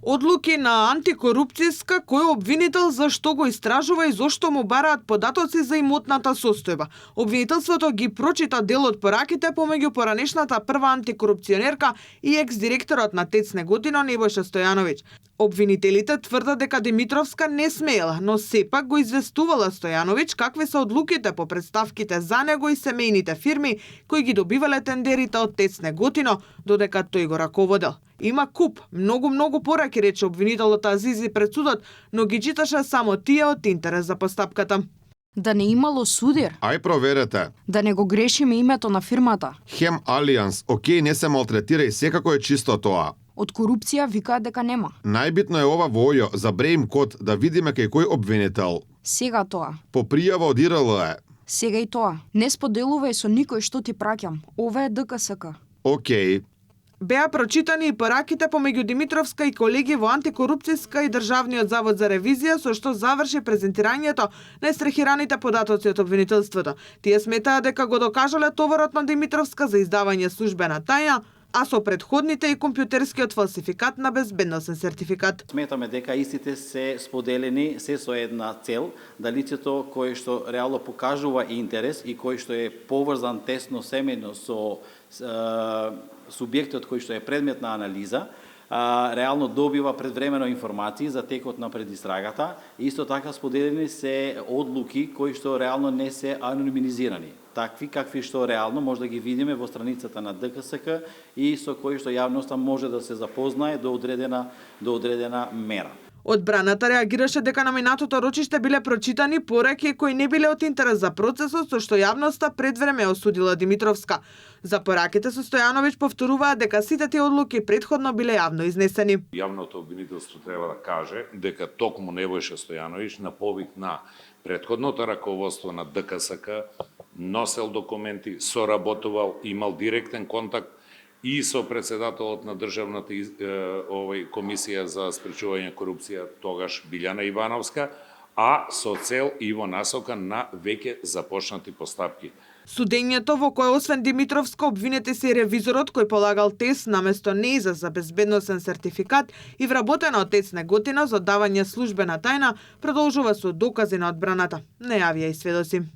Одлуки на антикорупцијска кој обвинител за што го истражува и зошто му бараат податоци за имотната состојба. Обвинителството ги прочита дел од пораките помеѓу поранешната прва антикорупционерка и екс-директорот на ТЕЦ Неготино Небојша Стојановиќ. Обвинителите тврдат дека Димитровска не смеела, но сепак го известувала Стојановиќ какви се одлуките по представките за него и семејните фирми кои ги добивале тендерите од ТЕЦ Неготино, додека тој го раководел. Има куп, многу пораки, рече обвинителот Азизи пред судот, но ги читаше само тие од интерес за постапката. Да не имало судир. Ај проверете. Да не го грешиме името на фирмата. Хем Алијанс, окей, не се малтретира и секако е чисто тоа. Од корупција викаат дека нема. Најбитно е ова војо за Бреим код да видиме кај кој обвинител. Сега тоа. По пријава од ИРЛ е. Сега и тоа. Не споделувај со никој што ти праќам. Ова е ДКСК. Окей. Беа прочитани и пораките помеѓу Димитровска и колеги во антикорупцијска и Државниот завод за ревизија, со што заврши презентирањето на естрахираните податоци од обвинителството. Тие сметаат дека го докажале товарот на Димитровска за издавање службена тајна, а со предходните и компјутерскиот фалсификат на безбедносен сертификат. Сметаме дека истите се споделени се со една цел, да лицето кое што реално покажува интерес и кој што е поврзан тесно семејно со субјектот кој што е предмет на анализа, реално добива предвремено информации за текот на предистрагата. Исто така споделени се одлуки кои што реално не се анонимизирани. Такви какви што реално може да ги видиме во страницата на ДКСК и со кои што јавноста може да се запознае до одредена мера. Одбраната реагираше дека на минатото рочиште биле прочитани пораки кои не биле од интерес за процесот, со што јавноста предвреме осудила Димитровска. За пораките со Стојановиќ повторуваа дека сите тие одлуки претходно биле јавно изнесени. Јавното обвинителство треба да каже дека токму Небојша Стојановиќ на повик на претходното раководство на ДКСК носел документи, соработувал, имал директен контакт и со председателот на Државната комисија за спречување корупција, тогаш Билјана Ивановска, а со цел и во насока на веќе започнати постапки. Судењето во кое освен Димитровска обвинети се и ревизорот кој полагал тест наместо неиза за безбедносен сертификат и вработена од ТЕЦ Неготино за оддавање службена тајна, продолжува со докази на одбраната. Не јавија и сведоци.